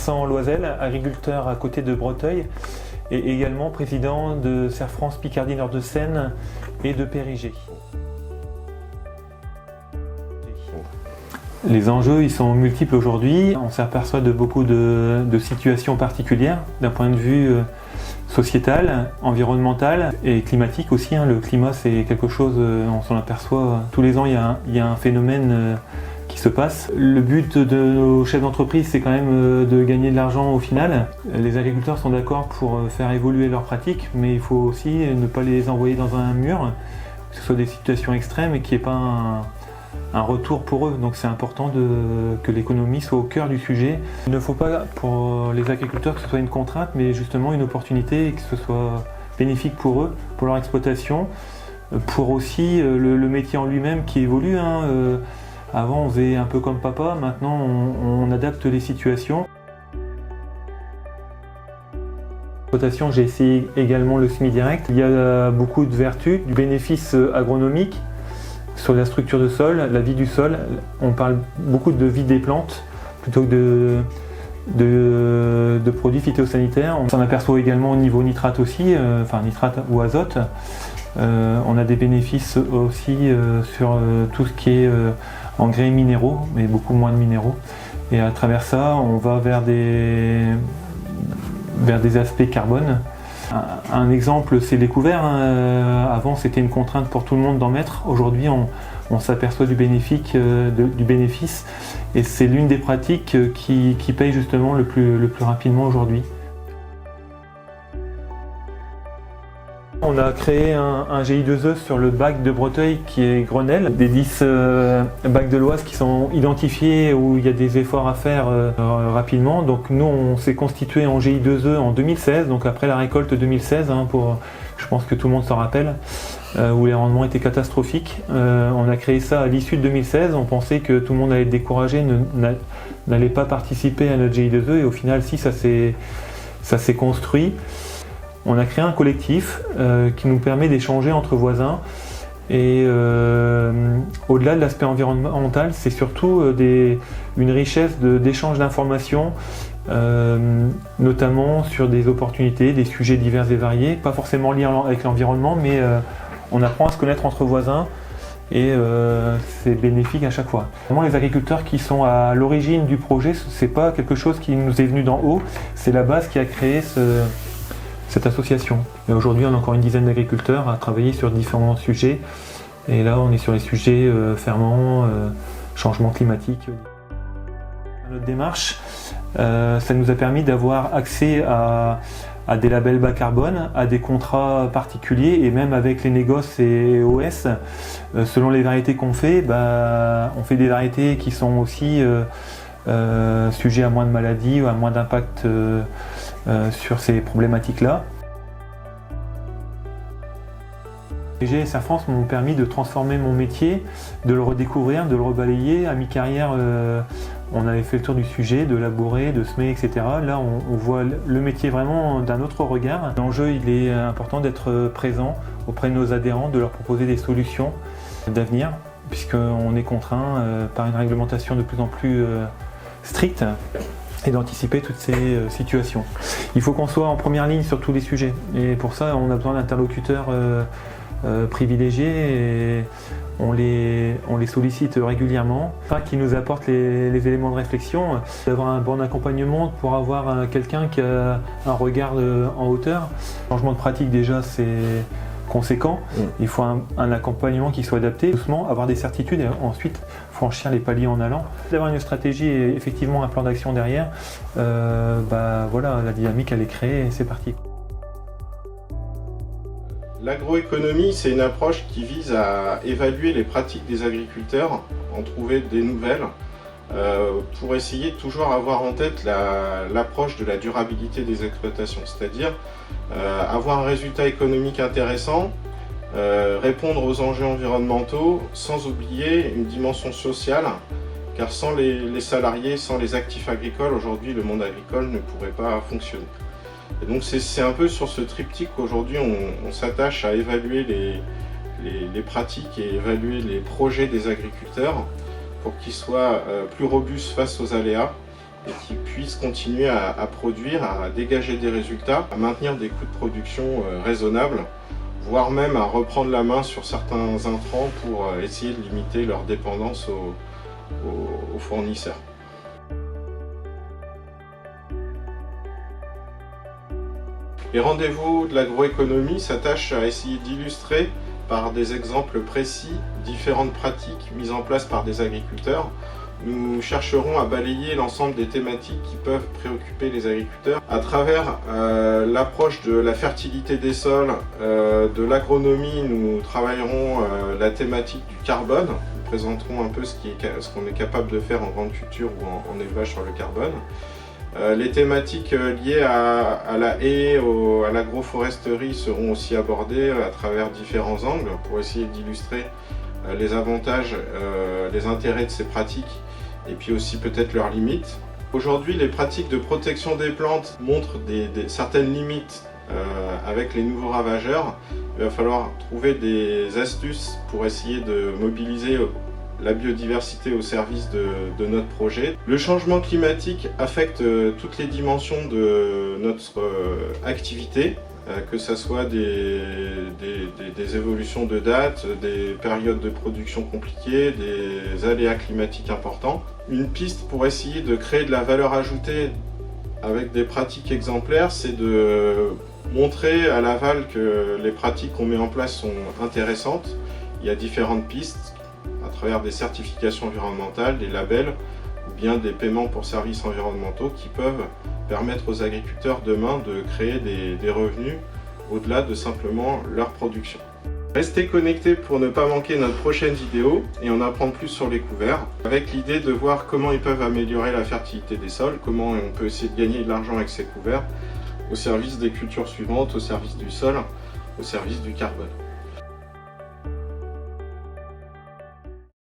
Vincent Loisel, agriculteur à côté de Breteuil et également président de Serre France Picardie Nord-de-Seine et de Périgée. Les enjeux ils sont multiples aujourd'hui, on s'aperçoit de beaucoup de situations particulières d'un point de vue sociétal, environnemental et climatique aussi. Le climat c'est quelque chose, on s'en aperçoit tous les ans, il y a un phénomène qui se passe. Le but de nos chefs d'entreprise c'est quand même de gagner de l'argent au final. Les agriculteurs sont d'accord pour faire évoluer leurs pratiques, mais il faut aussi ne pas les envoyer dans un mur, que ce soit des situations extrêmes et qu'il n'y ait pas un retour pour eux. Donc c'est important que l'économie soit au cœur du sujet. Il ne faut pas pour les agriculteurs que ce soit une contrainte, mais justement une opportunité et que ce soit bénéfique pour eux, pour leur exploitation, pour aussi le métier en lui-même qui évolue. Avant on faisait un peu comme papa, maintenant on adapte les situations. J'ai essayé également le semi-direct. Il y a beaucoup de vertus, du bénéfice agronomique sur la structure de sol, la vie du sol. On parle beaucoup de vie des plantes plutôt que de produits phytosanitaires. On s'en aperçoit également au niveau nitrate aussi, nitrate ou azote. On a des bénéfices aussi sur tout ce qui est engrais minéraux, mais beaucoup moins de minéraux. Et à travers ça, on va vers des aspects carbone. Un exemple, c'est les couverts. Avant, c'était une contrainte pour tout le monde d'en mettre. Aujourd'hui, on s'aperçoit du bénéfice, et c'est l'une des pratiques qui paye justement le plus rapidement aujourd'hui. On a créé un GI2E sur le bac de Breteuil qui est Grenelle, des 10 bacs de l'Oise qui sont identifiés où il y a des efforts à faire rapidement. Donc nous on s'est constitué en GI2E en 2016, donc après la récolte 2016, je pense que tout le monde s'en rappelle, où les rendements étaient catastrophiques. On a créé ça à l'issue de 2016, on pensait que tout le monde allait être découragé, n'allait pas participer à notre GI2E, et au final si ça s'est construit. On a créé un collectif qui nous permet d'échanger entre voisins et au-delà de l'aspect environnemental, c'est surtout une richesse d'échange d'informations, notamment sur des opportunités, des sujets divers et variés, pas forcément liés avec l'environnement, mais on apprend à se connaître entre voisins et c'est bénéfique à chaque fois. Vraiment, les agriculteurs qui sont à l'origine du projet, c'est pas quelque chose qui nous est venu d'en haut, c'est la base qui a créé cette association. Et aujourd'hui, on a encore une dizaine d'agriculteurs à travailler sur différents sujets. Et là, on est sur les sujets ferments, changement climatique. Notre démarche, ça nous a permis d'avoir accès à des labels bas carbone, à des contrats particuliers, et même avec les négoces et OS, selon les variétés qu'on fait, on fait des variétés qui sont aussi sujets à moins de maladies ou à moins d'impact sur ces problématiques-là. Périgée et Serre France m'ont permis de transformer mon métier, de le redécouvrir, de le rebalayer. À mi-carrière, on avait fait le tour du sujet, de labourer, de semer, etc. Là, on voit le métier vraiment d'un autre regard. L'enjeu, il est important d'être présent auprès de nos adhérents, de leur proposer des solutions d'avenir, puisqu'on est contraint par une réglementation de plus en plus stricte, et d'anticiper toutes ces situations. Il faut qu'on soit en première ligne sur tous les sujets, et pour ça on a besoin d'interlocuteurs privilégiés, et on les sollicite régulièrement, qui nous apportent les éléments de réflexion, d'avoir un bon accompagnement pour avoir quelqu'un qui a un regard en hauteur. Le changement de pratique déjà c'est conséquent, il faut un accompagnement qui soit adapté, doucement, avoir des certitudes et ensuite franchir les paliers en allant. D'avoir une stratégie et effectivement un plan d'action derrière, voilà, la dynamique elle est créée et c'est parti. L'agroéconomie, c'est une approche qui vise à évaluer les pratiques des agriculteurs, en trouver des nouvelles, pour essayer de toujours avoir en tête l'approche de la durabilité des exploitations, c'est-à-dire avoir un résultat économique intéressant, répondre aux enjeux environnementaux sans oublier une dimension sociale, car sans les salariés, sans les actifs agricoles, aujourd'hui le monde agricole ne pourrait pas fonctionner. Et donc c'est un peu sur ce triptyque qu'aujourd'hui on s'attache à évaluer les pratiques et évaluer les projets des agriculteurs pour qu'ils soient plus robustes face aux aléas et qu'ils puissent continuer à produire, à dégager des résultats, à maintenir des coûts de production raisonnables, voire même à reprendre la main sur certains intrants pour essayer de limiter leur dépendance aux fournisseurs. Les rendez-vous de l'agroéconomie s'attachent à essayer d'illustrer par des exemples précis différentes pratiques mises en place par des agriculteurs. Nous chercherons à balayer l'ensemble des thématiques qui peuvent préoccuper les agriculteurs à travers l'approche de la fertilité des sols, de l'agronomie. Nous travaillerons la thématique du carbone. Nous présenterons un peu ce qu'on est capable de faire en grande culture ou en élevage sur le carbone. Les thématiques liées à la haie, à l'agroforesterie seront aussi abordées à travers différents angles pour essayer d'illustrer les avantages, les intérêts de ces pratiques et puis aussi peut-être leurs limites. Aujourd'hui, les pratiques de protection des plantes montrent certaines limites avec les nouveaux ravageurs. Il va falloir trouver des astuces pour essayer de mobiliser la biodiversité au service de notre projet. Le changement climatique affecte toutes les dimensions de notre activité, que ce soit des évolutions de date, des périodes de production compliquées, des aléas climatiques importants. Une piste pour essayer de créer de la valeur ajoutée avec des pratiques exemplaires, c'est de montrer à l'aval que les pratiques qu'on met en place sont intéressantes. Il y a différentes pistes à travers des certifications environnementales, des labels ou bien des paiements pour services environnementaux qui peuvent permettre aux agriculteurs demain de créer des revenus au-delà de simplement leur production. Restez connectés pour ne pas manquer notre prochaine vidéo et en apprendre plus sur les couverts, avec l'idée de voir comment ils peuvent améliorer la fertilité des sols, comment on peut essayer de gagner de l'argent avec ces couverts, au service des cultures suivantes, au service du sol, au service du carbone.